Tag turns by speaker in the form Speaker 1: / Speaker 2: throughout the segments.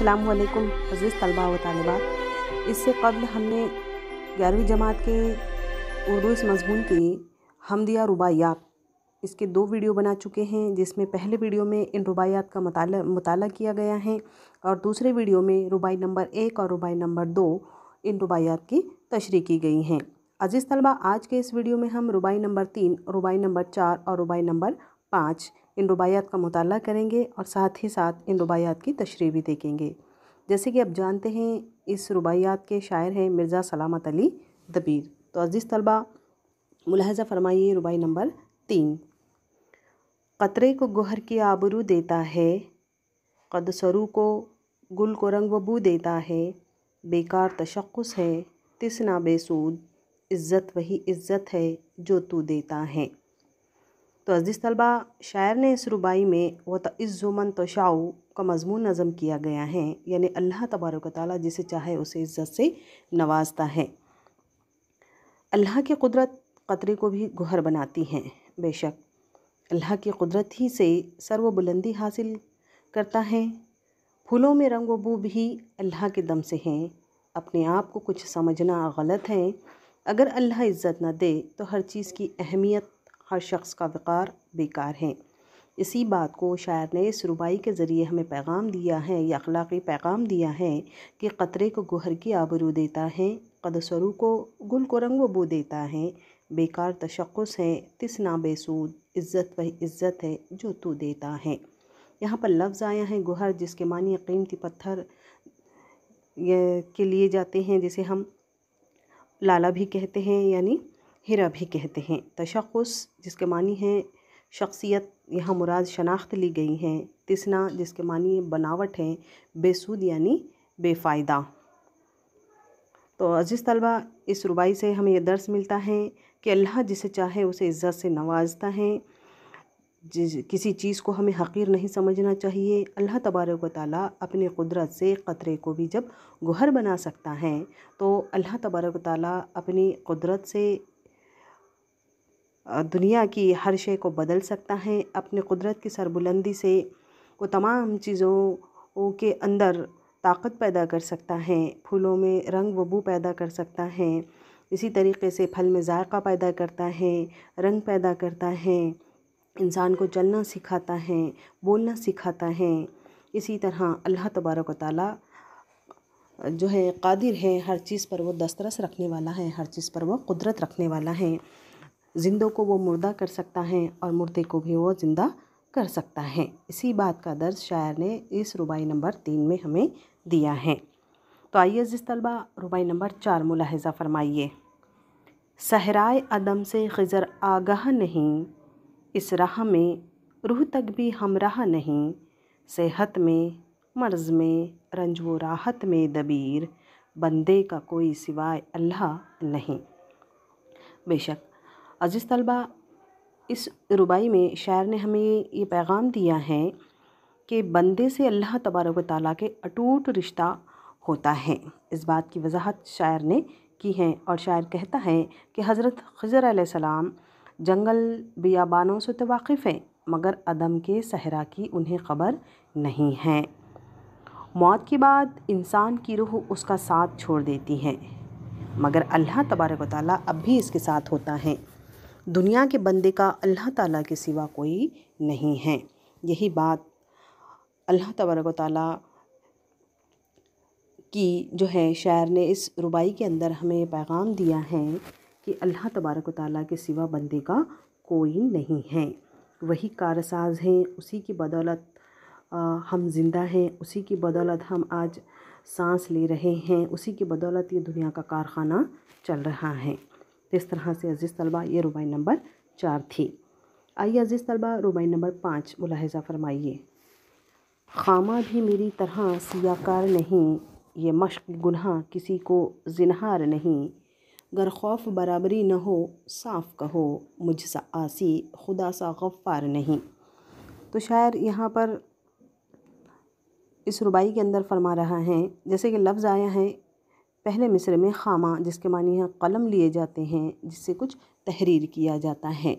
Speaker 1: अस्सलामुअलैकुम अज़ीज़ तलबा व तालिबात। इससे कबल हमने 11वीं जमात के उर्दू इस मज़मून की हमदिया रुबाइयात इसके 2 वीडियो बना चुके हैं, जिसमें पहले वीडियो में इन रुबाइयात का मुताला किया गया है और दूसरे वीडियो में रुबाई नंबर 1 और रुबाई नंबर 2 इन रुबाइयात की तशरीह की गई हैं। अज़ीज़ तलबा, आज के इस वीडियो में हम रुबाई नंबर 3, रुबाई नंबर 4 और रुबाई नंबर 5 इन रुबाइयात का मुताला करेंगे और साथ ही साथ इन रुबाइयात की तशरीह भी देखेंगे। जैसे कि आप जानते हैं, इस रुबाइयात के शायर हैं मिर्ज़ा सलामत अली दबीर। तो अज़ीज़ तलबा, मुलाहज़ा फरमाइए रुबाई नंबर 3। क़तरे को गोहर की आबरू देता है, क़द सरू को गुल को रंग व बू देता है, बेकार तशख़्ख़ुस है तिसना बेसूद, इज़्ज़त वही इज़्ज़त है जो तू देता है। तो अज़ीज़ तलबा, शायर ने इस रुबाई में व तइज़्ज़ु मन तशाउ का मज़मून नज़म किया गया है, यानी अल्लाह तबारक व तआला जिसे चाहे उसे इज़्ज़त से नवाजता है। अल्लाह की कुदरत क़तरे को भी गोहर बनाती हैं। बेशक अल्लाह की कुदरत ही से सर्व बुलंदी हासिल करता है। फूलों में रंग व बू भी अल्लाह के दम से हैं। अपने आप को कुछ समझना गलत है। अगर अल्लाह इज़्ज़त न दे तो हर चीज़ की अहमियत, हर शख्स का वक़ार बेकार है। इसी बात को शायर ने इस रुबाई के ज़रिए हमें पैगाम दिया है, या अखलाक़ी पैगाम दिया है कि क़तरे को गोहर की आबरू देता है, क़द सरू को गुल को रंग व बू देता है, बेकार तशख़्ख़ुस है तिसना बेसूद, इज़्ज़त वही इज़्ज़त है जो तू देता है। यहाँ पर लफ्ज़ आया है गोहर, जिसके मानी कीमती पत्थर के लिए जाते हैं, जिसे हम लाला भी कहते हैं यानी हीरा भी कहते हैं। तशख़्ख़ुस जिसके मानी है शख्सियत, यहाँ मुराद शनाख्त ली गई हैं। तिसना जिसके मानी बनावट है। बेसूद यानी बेफ़ायदा। तो अज़ीज़ तलबा, इस रुबाई से हमें यह दर्स मिलता है कि अल्लाह जिसे चाहे उसे इज़्ज़त से नवाजता है। किसी चीज़ को हमें हक़ीर नहीं समझना चाहिए। अल्लाह तबारक व तआला अपनी कुदरत से क़तरे को भी जब गोहर बना सकता है, तो अल्लाह तबारक व तआला अपनी कुदरत से दुनिया की हर शय को बदल सकता है। अपनी कुदरत की सरबुलंदी से वो तमाम चीज़ों के अंदर ताकत पैदा कर सकता है। फूलों में रंग व बू पैदा कर सकता है। इसी तरीक़े से फल में जायका पैदा करता है, रंग पैदा करता है, इंसान को चलना सिखाता है, बोलना सिखाता है। इसी तरह अल्लाह तबारक व तआला जो है कादिर है, हर चीज़ पर वो दस्तरस रखने वाला है, हर चीज़ पर वो कुदरत रखने वाला है। ज़िंदों को वो मुर्दा कर सकता है और मुर्दे को भी वो ज़िंदा कर सकता है। इसी बात का दर्स शायर ने इस रुबाई नंबर 3 में हमें दिया है। तो आइए अज़ीज़ तलबा, रुबाई नंबर 4 मुलाहिज़ा फरमाइए। सहराए अदम से ख़िज़र आगाह नहीं, इस राह में रूह तक भी हमराह नहीं, सेहत में मर्ज़ में रंज व राहत में दबीर, बंदे का कोई सिवाय अल्लाह नहीं। बेशक अज़ीज़ तलबा, इस रुबाई में शायर ने हमें ये पैगाम दिया है कि बंदे से अल्लाह तबारक व तआला के अटूट रिश्ता होता है। इस बात की वजाहत शायर ने की है और शायर कहता है कि हज़रत ख़िज़र अलैहिस्सलाम जंगल बियाबानों से तो वाकिफ़ हैं, मगर अदम के सहरा की उन्हें ख़बर नहीं है। मौत के बाद इंसान की रूह उसका साथ छोड़ देती है, मगर अल्लाह तबारक व तआला अब भी इसके साथ होता है। दुनिया के बंदे का अल्लाह ताला के सिवा कोई नहीं है। यही बात अल्लाह तबारक व तआला की जो है शायर ने इस रुबाई के अंदर हमें पैगाम दिया है कि अल्लाह तबारक व तआला के सिवा बंदे का कोई नहीं है। वही कारसाज हैं, उसी की बदौलत हम ज़िंदा हैं, उसी की बदौलत हम आज सांस ले रहे हैं, उसी की बदौलत ये दुनिया का कारखाना चल रहा है। इस तरह से अज़ीज़ तलबा, ये रुबाई नंबर 4 थी। आइए अज़ीज़ तलबा, रुबाई नंबर 5 मुलाहिज़ा फरमाइए। खामा भी मेरी तरह सियाकार नहीं, ये मश्क गुनाह किसी को ज़िन्हार नहीं, गर खौफ बराबरी न हो साफ़ कहो, मुझसा आसी खुदा सा गफ़्फ़ार नहीं। तो शायर यहाँ पर इस रुबाई के अंदर फरमा रहा है, जैसे कि लफ्ज़ आया है पहले मिसरे में खामा, जिसके मानी है कलम लिए जाते हैं जिससे कुछ तहरीर किया जाता है।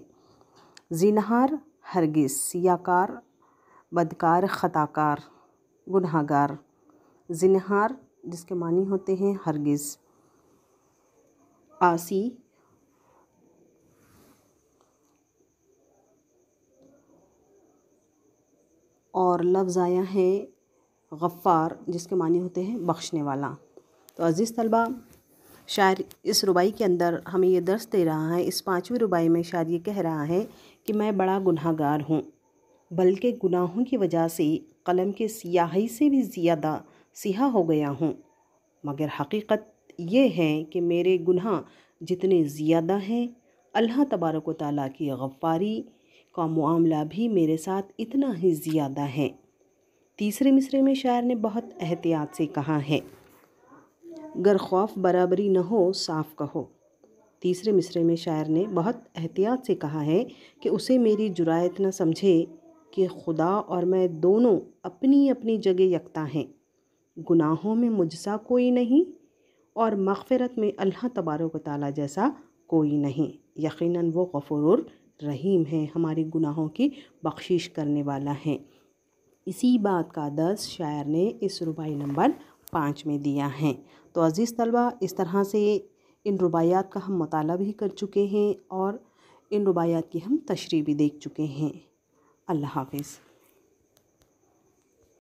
Speaker 1: ज़िन्हार हरगिज़, सियाकार बदकार, ख़ताकार, गुनहगार। ज़िन्हार जिसके मानी होते हैं हरगिज़, आसी, और लफ्ज़ आया है गफ़्फ़ार जिसके मानी होते हैं बख्शने वाला। तो अज़ीज़ तलबा, शायर इस रुबाई के अंदर हमें ये दर्स दे रहा है। इस 5वीं रुबाई में शायर ये कह रहा है कि मैं बड़ा गुनहगार हूँ, बल्कि गुनाहों की वजह से कलम के सियाही से भी ज़्यादा सियाह हो गया हूँ। मगर हकीकत ये है कि मेरे गुनाह जितने ज़्यादा हैं, अल्लाह तबारक व तआला की गफ़्फ़ारी का मामला भी मेरे साथ इतना ही ज़्यादा है। तीसरे मिसरे में शायर ने बहुत एहतियात से कहा है, गर खौफ बराबरी न हो साफ़ कहो। तीसरे मिसरे में शायर ने बहुत एहतियात से कहा है कि उसे मेरी जुरायत न समझे कि खुदा और मैं दोनों अपनी अपनी जगह यकता हैं। गुनाहों में मुझसा कोई नहीं और मग़फ़िरत में अल्लाह तबारक व तआला जैसा कोई नहीं। यकीनन वो गफ़ूरुर रहीम है, हमारे गुनाहों की बख्शिश करने वाला है। इसी बात का दर्स शायर ने इस रुबाई नंबर 5 में दिया है। तो अज़ीज़ तलबा, इस तरह से इन रुबायात का हम मुताला भी कर चुके हैं और इन रुबायात की हम तशरीह भी देख चुके हैं। अल्लाह हाफ़िज़।